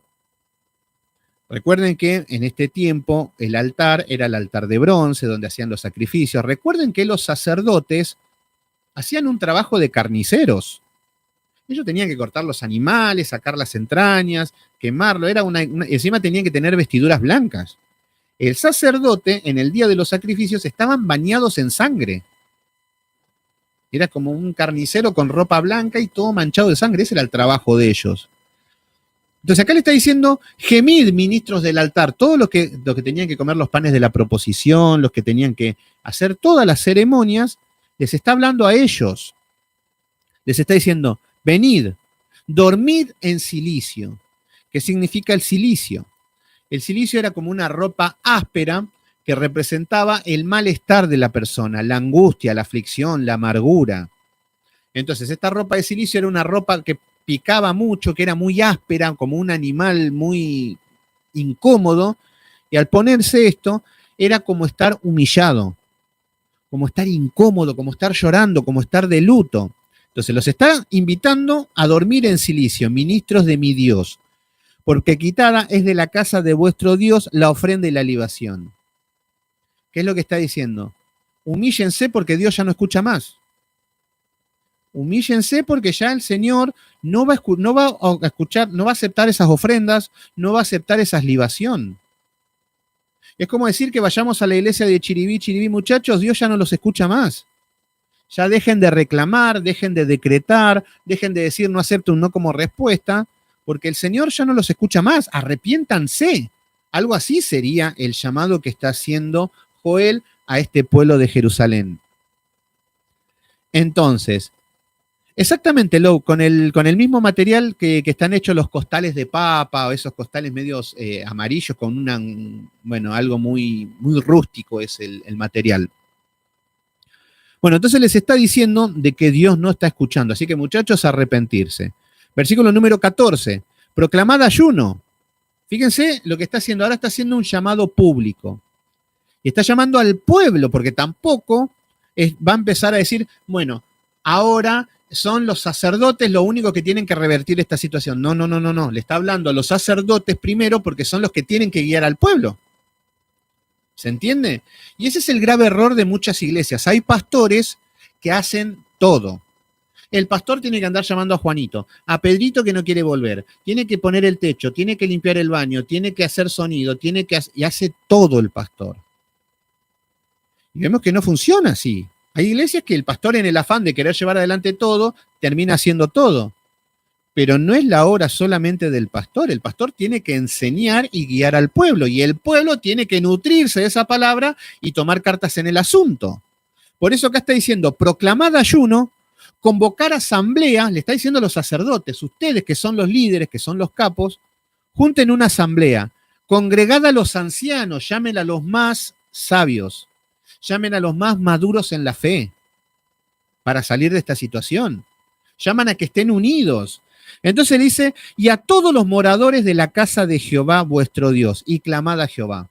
Recuerden que en este tiempo el altar era el altar de bronce, donde hacían los sacrificios. Recuerden que los sacerdotes hacían un trabajo de carniceros. Ellos tenían que cortar los animales, sacar las entrañas, quemarlo. Encima tenían que tener vestiduras blancas. El sacerdote, en el día de los sacrificios, estaban bañados en sangre. Era como un carnicero con ropa blanca y todo manchado de sangre. Ese era el trabajo de ellos. Entonces acá le está diciendo, gemid, ministros del altar, todos los que tenían que comer los panes de la proposición, los que tenían que hacer todas las ceremonias, les está hablando a ellos. Les está diciendo, venid, dormid en cilicio. ¿Qué significa el cilicio? El cilicio era como una ropa áspera que representaba el malestar de la persona, la angustia, la aflicción, la amargura. Entonces esta ropa de cilicio era una ropa que picaba mucho, que era muy áspera, como un animal muy incómodo, y al ponerse esto, era como estar humillado, como estar incómodo, como estar llorando, como estar de luto. Entonces los está invitando a dormir en cilicio, ministros de mi Dios, porque quitada es de la casa de vuestro Dios la ofrenda y la libación. ¿Qué es lo que está diciendo? Humíllense porque Dios ya no escucha más. Humíllense porque ya el Señor no va a escuchar, no va a aceptar esas ofrendas, no va a aceptar esa libación. Es como decir que vayamos a la iglesia de Chiribí, muchachos, Dios ya no los escucha más. Ya dejen de reclamar, dejen de decretar, dejen de decir no acepto un no como respuesta, porque el Señor ya no los escucha más. Arrepiéntanse. Algo así sería el llamado que está haciendo Joel a este pueblo de Jerusalén. Entonces, exactamente, Lou, con el mismo material que están hechos los costales de papa o esos costales medios amarillos con bueno, algo muy, muy rústico es el material. Bueno, entonces les está diciendo de que Dios no está escuchando, así que muchachos, arrepentirse. Versículo número 14, proclamad ayuno. Fíjense lo que está haciendo, ahora está haciendo un llamado público. Y está llamando al pueblo, porque tampoco va a empezar a decir, bueno, ahora son los sacerdotes lo único que tienen que revertir esta situación. No, no, no, no, no. Le está hablando a los sacerdotes primero porque son los que tienen que guiar al pueblo. ¿Se entiende? Y ese es el grave error de muchas iglesias. Hay pastores que hacen todo. El pastor tiene que andar llamando a Juanito, a Pedrito que no quiere volver, tiene que poner el techo, tiene que limpiar el baño, tiene que hacer sonido, y hace todo el pastor. Y vemos que no funciona así. Hay iglesias que el pastor, en el afán de querer llevar adelante todo, termina haciendo todo. Pero no es la obra solamente del pastor. El pastor tiene que enseñar y guiar al pueblo, y el pueblo tiene que nutrirse de esa palabra y tomar cartas en el asunto. Por eso acá está diciendo, proclamad ayuno, convocar asamblea, le está diciendo a los sacerdotes, ustedes que son los líderes, que son los capos, junten una asamblea, congregad a los ancianos, llamen a los más sabios, llamen a los más maduros en la fe para salir de esta situación. Llaman a que estén unidos. Entonces dice, y a todos los moradores de la casa de Jehová vuestro Dios, y clamad a Jehová.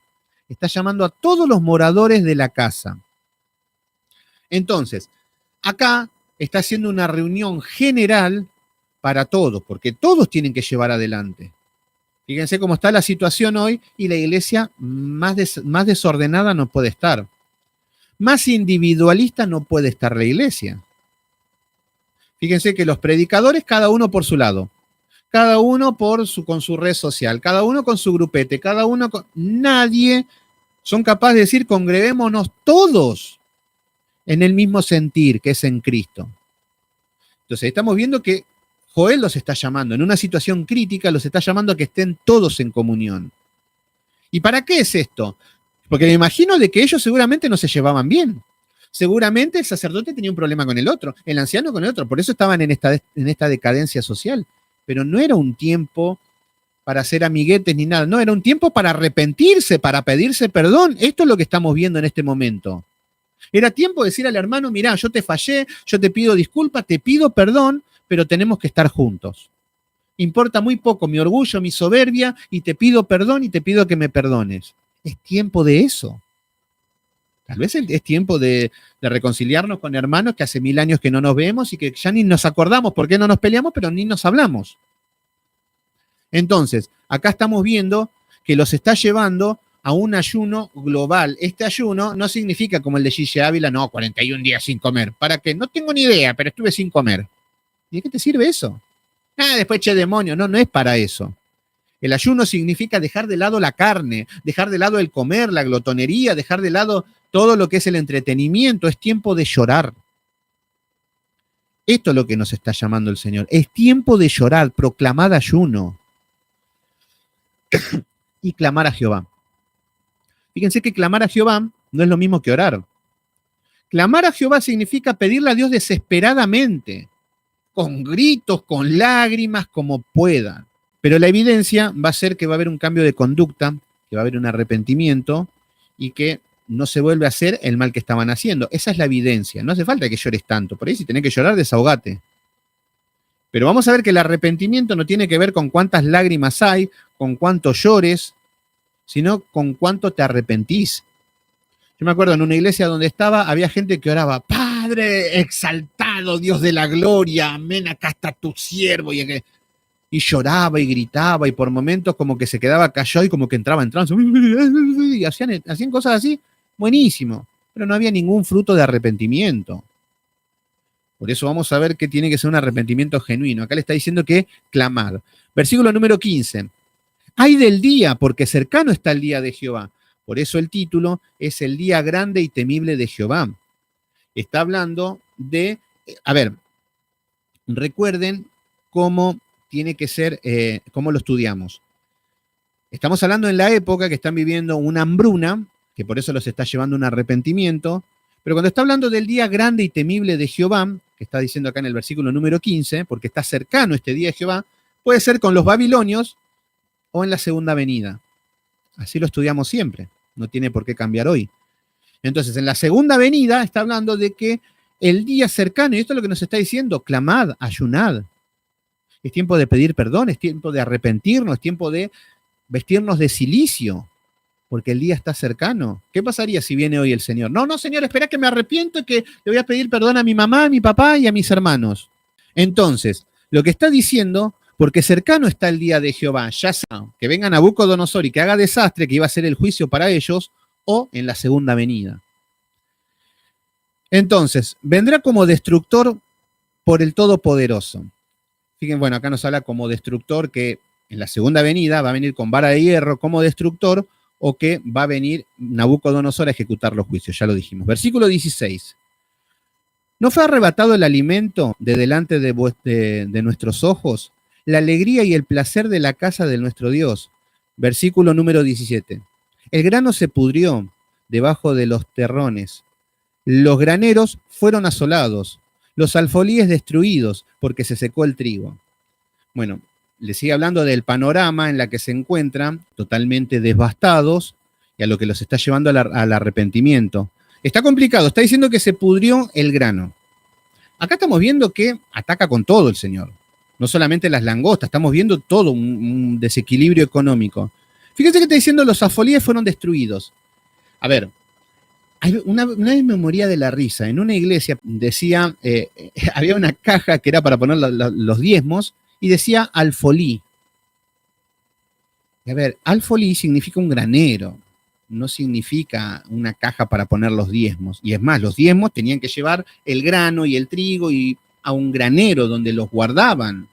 Está llamando a todos los moradores de la casa. Entonces, acá está haciendo una reunión general para todos, porque todos tienen que llevar adelante. Fíjense cómo está la situación hoy, y la iglesia más desordenada no puede estar. Más individualista no puede estar la iglesia. Fíjense que los predicadores, cada uno por su lado, cada uno con su red social, cada uno con su grupete, nadie son capaces de decir congreguémonos todos en el mismo sentir que es en Cristo. Entonces estamos viendo que Joel los está llamando, en una situación crítica los está llamando a que estén todos en comunión. ¿Y para qué es esto? Porque me imagino de que ellos seguramente no se llevaban bien. Seguramente el sacerdote tenía un problema con el otro, el anciano con el otro, por eso estaban en esta decadencia social. Pero no era un tiempo para hacer amiguetes ni nada, no, era un tiempo para arrepentirse, para pedirse perdón. Esto es lo que estamos viendo en este momento. Era tiempo de decir al hermano, mirá, yo te fallé, yo te pido disculpas, te pido perdón, pero tenemos que estar juntos. Importa muy poco mi orgullo, mi soberbia, y te pido perdón y te pido que me perdones. Es tiempo de eso. Tal vez es tiempo de reconciliarnos con hermanos que hace 1000 años que no nos vemos y que ya ni nos acordamos por qué no nos peleamos, pero ni nos hablamos. Entonces, acá estamos viendo que los está llevando a un ayuno global. Este ayuno no significa como el de Gille Ávila, no, 41 días sin comer. ¿Para qué? No tengo ni idea, pero estuve sin comer. ¿Y de qué te sirve eso? Después, che, demonio. No, no es para eso. El ayuno significa dejar de lado la carne, dejar de lado el comer, la glotonería, dejar de lado todo lo que es el entretenimiento. Es tiempo de llorar. Esto es lo que nos está llamando el Señor. Es tiempo de llorar, proclamad ayuno y clamar a Jehová. Fíjense que clamar a Jehová no es lo mismo que orar. Clamar a Jehová significa pedirle a Dios desesperadamente, con gritos, con lágrimas, como puedan. Pero la evidencia va a ser que va a haber un cambio de conducta, que va a haber un arrepentimiento y que no se vuelve a hacer el mal que estaban haciendo. Esa es la evidencia. No hace falta que llores tanto. Por ahí si tenés que llorar, desahogate. Pero vamos a ver que el arrepentimiento no tiene que ver con cuántas lágrimas hay, con cuánto llores, sino con cuánto te arrepentís. Yo me acuerdo en una iglesia donde estaba, había gente que oraba, Padre exaltado, Dios de la gloria, amén, acá está tu siervo. Y lloraba y gritaba y por momentos como que se quedaba callado y como que entraba en trance. Y hacían cosas así, buenísimo. Pero no había ningún fruto de arrepentimiento. Por eso vamos a ver que tiene que ser un arrepentimiento genuino. Acá le está diciendo que clamar. Versículo número 15. Ay del día, porque cercano está el día de Jehová. Por eso el título es el día grande y temible de Jehová. Está hablando de, a ver, recuerden cómo tiene que ser, cómo lo estudiamos. Estamos hablando en la época que están viviendo una hambruna, que por eso los está llevando a un arrepentimiento, pero cuando está hablando del día grande y temible de Jehová, que está diciendo acá en el versículo número 15, porque está cercano este día de Jehová, puede ser con los babilonios o en la segunda venida. Así lo estudiamos siempre, no tiene por qué cambiar hoy. Entonces, en la segunda venida está hablando de que el día cercano, y esto es lo que nos está diciendo, clamad, ayunad. Es tiempo de pedir perdón, es tiempo de arrepentirnos, es tiempo de vestirnos de cilicio, porque el día está cercano. ¿Qué pasaría si viene hoy el Señor? No, no, Señor, espera que me arrepiento y que le voy a pedir perdón a mi mamá, a mi papá y a mis hermanos. Entonces, lo que está diciendo, porque cercano está el día de Jehová, ya sea que venga Nabucodonosor y que haga desastre, que iba a ser el juicio para ellos, o en la segunda venida. Entonces, vendrá como destructor por el Todopoderoso. Fíjense, bueno, acá nos habla como destructor que en la segunda venida va a venir con vara de hierro como destructor, o que va a venir Nabucodonosor a ejecutar los juicios, ya lo dijimos. Versículo 16. ¿No fue arrebatado el alimento de delante de nuestros ojos, la alegría y el placer de la casa de nuestro Dios? Versículo número 17. El grano se pudrió debajo de los terrones, los graneros fueron asolados, los alfolíes destruidos, porque se secó el trigo. Bueno, le sigue hablando del panorama en la que se encuentran, totalmente devastados, y a lo que los está llevando al arrepentimiento. Está complicado, está diciendo que se pudrió el grano. Acá estamos viendo que ataca con todo el Señor. No solamente las langostas, estamos viendo todo un desequilibrio económico. Fíjense que está diciendo los alfolíes fueron destruidos. A ver, una vez me moría de la risa. En una iglesia decía, había una caja que era para poner los diezmos y decía alfolí. Y a ver, alfolí significa un granero, no significa una caja para poner los diezmos. Y es más, los diezmos tenían que llevar el grano y el trigo y a un granero donde los guardaban,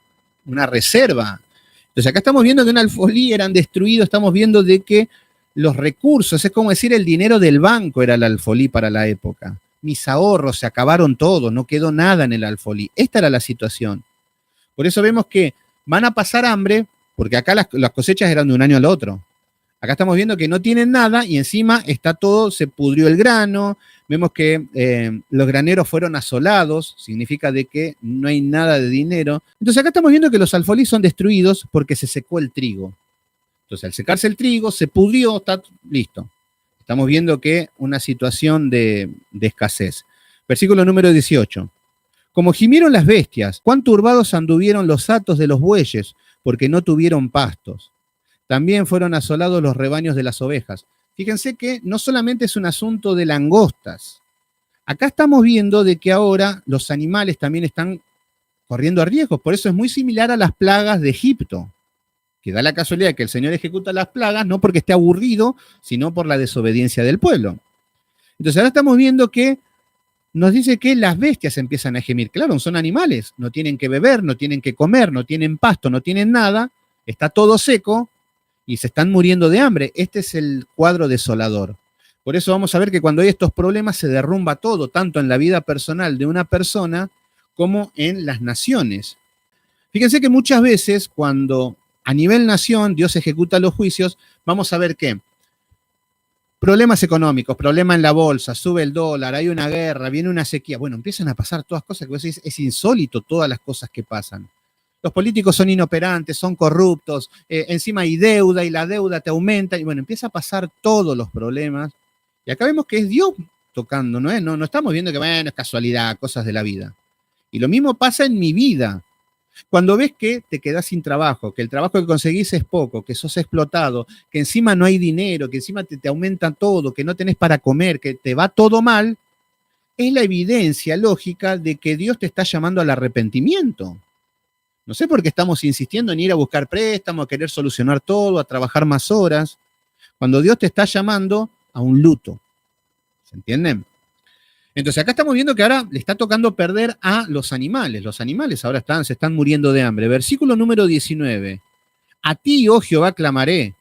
una reserva. Entonces acá estamos viendo que un alfolí eran destruidos, estamos viendo de que los recursos, es como decir el dinero del banco era el alfolí para la época. Mis ahorros se acabaron todos, no quedó nada en el alfolí. Esta era la situación. Por eso vemos que van a pasar hambre, porque acá las cosechas eran de un año al otro. Acá estamos viendo que no tienen nada y encima está todo, se pudrió el grano, vemos que los graneros fueron asolados, significa de que no hay nada de dinero. Entonces acá estamos viendo que los alfolís son destruidos porque se secó el trigo. Entonces al secarse el trigo, se pudrió, está listo. Estamos viendo que una situación de escasez. Versículo número 18. Como gimieron las bestias, cuán turbados anduvieron los hatos de los bueyes, porque no tuvieron pastos. También fueron asolados los rebaños de las ovejas. Fíjense que no solamente es un asunto de langostas. Acá estamos viendo de que ahora los animales también están corriendo riesgos. Por eso es muy similar a las plagas de Egipto, que da la casualidad que el Señor ejecuta las plagas no porque esté aburrido, sino por la desobediencia del pueblo. Entonces ahora estamos viendo que nos dice que las bestias empiezan a gemir. Claro, son animales, no tienen que beber, no tienen que comer, no tienen pasto, no tienen nada, está todo seco y se están muriendo de hambre. Este es el cuadro desolador. Por eso vamos a ver que cuando hay estos problemas se derrumba todo, tanto en la vida personal de una persona como en las naciones. Fíjense que muchas veces cuando a nivel nación Dios ejecuta los juicios, vamos a ver que problemas económicos, problema en la bolsa, sube el dólar, hay una guerra, viene una sequía. Bueno, empiezan a pasar todas cosas que vos decís, es insólito todas las cosas que pasan. Los políticos son inoperantes, son corruptos, encima hay deuda y la deuda te aumenta. Y bueno, empieza a pasar todos los problemas. Y acá vemos que es Dios tocando, ¿no? No estamos viendo que, bueno, es casualidad, cosas de la vida. Y lo mismo pasa en mi vida. Cuando ves que te quedás sin trabajo, que el trabajo que conseguís es poco, que sos explotado, que encima no hay dinero, que encima te aumenta todo, que no tenés para comer, que te va todo mal, es la evidencia lógica de que Dios te está llamando al arrepentimiento. No sé por qué estamos insistiendo en ir a buscar préstamos, a querer solucionar todo, a trabajar más horas, cuando Dios te está llamando a un luto. ¿Se entienden? Entonces acá estamos viendo que ahora le está tocando perder a los animales. Los animales ahora se están muriendo de hambre. Versículo número 19. A ti, oh Jehová, clamaré,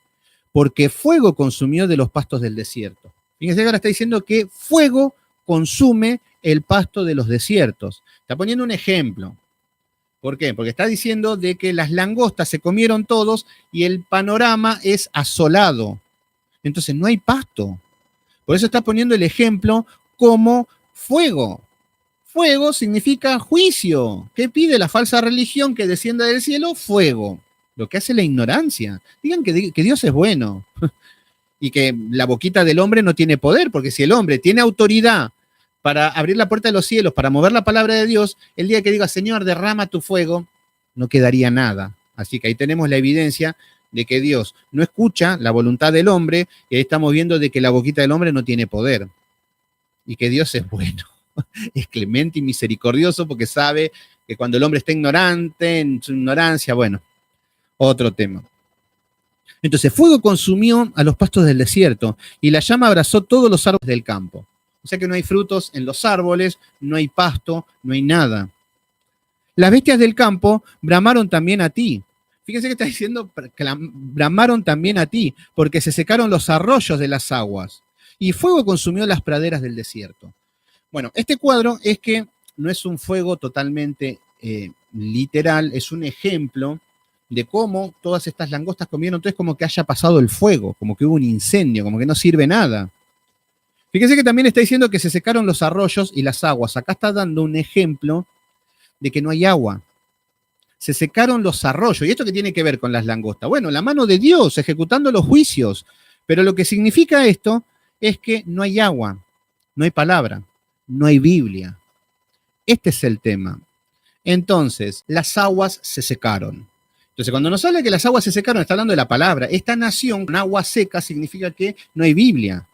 porque fuego consumió de los pastos del desierto. Fíjense que ahora está diciendo que fuego consume el pasto de los desiertos. Está poniendo un ejemplo. ¿Por qué? Porque está diciendo de que las langostas se comieron todos y el panorama es asolado. Entonces no hay pasto. Por eso está poniendo el ejemplo como fuego. Fuego significa juicio. ¿Qué pide la falsa religión que descienda del cielo? Fuego. Lo que hace la ignorancia. Digan que Dios es bueno y que la boquita del hombre no tiene poder, porque si el hombre tiene autoridad para abrir la puerta de los cielos, para mover la palabra de Dios, el día que diga, Señor, derrama tu fuego, no quedaría nada. Así que ahí tenemos la evidencia de que Dios no escucha la voluntad del hombre, y ahí estamos viendo de que la boquita del hombre no tiene poder, y que Dios es bueno, es clemente y misericordioso, porque sabe que cuando el hombre está ignorante, en su ignorancia, bueno, otro tema. Entonces, fuego consumió a los pastos del desierto, y la llama abrazó todos los árboles del campo. O sea que no hay frutos en los árboles, no hay pasto, no hay nada. Las bestias del campo bramaron también a ti. Fíjense que está diciendo, bramaron también a ti, porque se secaron los arroyos de las aguas, y fuego consumió las praderas del desierto. Bueno, este cuadro es que no es un fuego totalmente literal, es un ejemplo de cómo todas estas langostas comieron, entonces como que haya pasado el fuego, como que hubo un incendio, como que no sirve nada. Fíjense que también está diciendo que se secaron los arroyos y las aguas. Acá está dando un ejemplo de que no hay agua. Se secaron los arroyos. ¿Y esto qué tiene que ver con las langostas? Bueno, la mano de Dios ejecutando los juicios. Pero lo que significa esto es que no hay agua, no hay palabra, no hay Biblia. Este es el tema. Entonces, las aguas se secaron. Entonces, cuando nos habla de que las aguas se secaron, está hablando de la palabra. Esta nación con agua seca significa que no hay Biblia.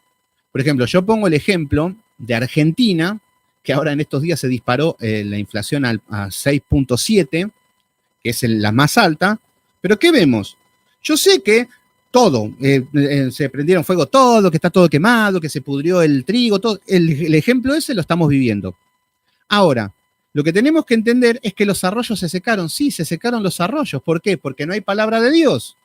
Por ejemplo, yo pongo el ejemplo de Argentina, que ahora en estos días se disparó la inflación a 6.7, que es la más alta, pero ¿qué vemos? Yo sé que todo, se prendieron fuego todo, que está todo quemado, que se pudrió el trigo, todo. El ejemplo ese lo estamos viviendo. Ahora, lo que tenemos que entender es que los arroyos se secaron. Sí, se secaron los arroyos. ¿Por qué? Porque no hay palabra de Dios.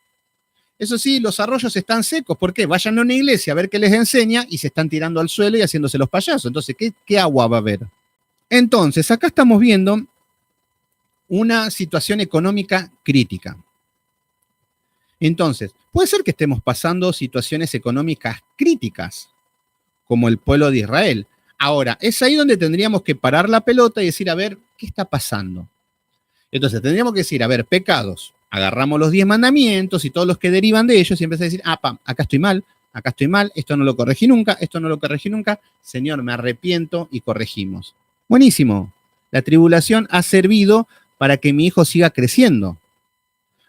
Eso sí, los arroyos están secos. ¿Por qué? Vayan a una iglesia a ver qué les enseña y se están tirando al suelo y haciéndose los payasos. Entonces, ¿qué agua va a haber? Entonces, acá estamos viendo una situación económica crítica. Entonces, puede ser que estemos pasando situaciones económicas críticas, como el pueblo de Israel. Ahora, es ahí donde tendríamos que parar la pelota y decir, a ver, ¿qué está pasando? Entonces, tendríamos que decir, a ver, pecados. Agarramos los 10 mandamientos y todos los que derivan de ellos y empezar a decir, acá estoy mal, esto no lo corregí nunca, Señor, me arrepiento y corregimos. Buenísimo. La tribulación ha servido para que mi hijo siga creciendo.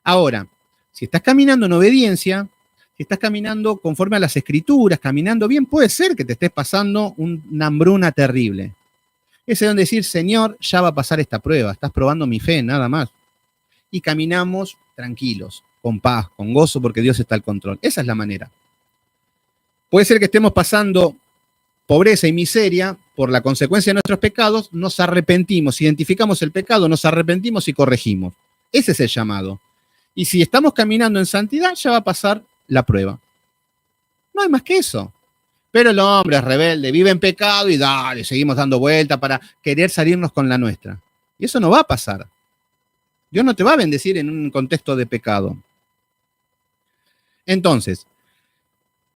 Ahora, si estás caminando en obediencia, si estás caminando conforme a las escrituras, caminando bien, puede ser que te estés pasando una hambruna terrible. Es donde decir, Señor, ya va a pasar esta prueba, estás probando mi fe, nada más. Y caminamos tranquilos, con paz, con gozo, porque Dios está al control. Esa es la manera. Puede ser que estemos pasando pobreza y miseria por la consecuencia de nuestros pecados, nos arrepentimos, identificamos el pecado, nos arrepentimos y corregimos. Ese es el llamado. Y si estamos caminando en santidad, ya va a pasar la prueba. No hay más que eso. Pero el hombre es rebelde, vive en pecado y dale, seguimos dando vuelta para querer salirnos con la nuestra. Y eso no va a pasar. Dios no te va a bendecir en un contexto de pecado. Entonces,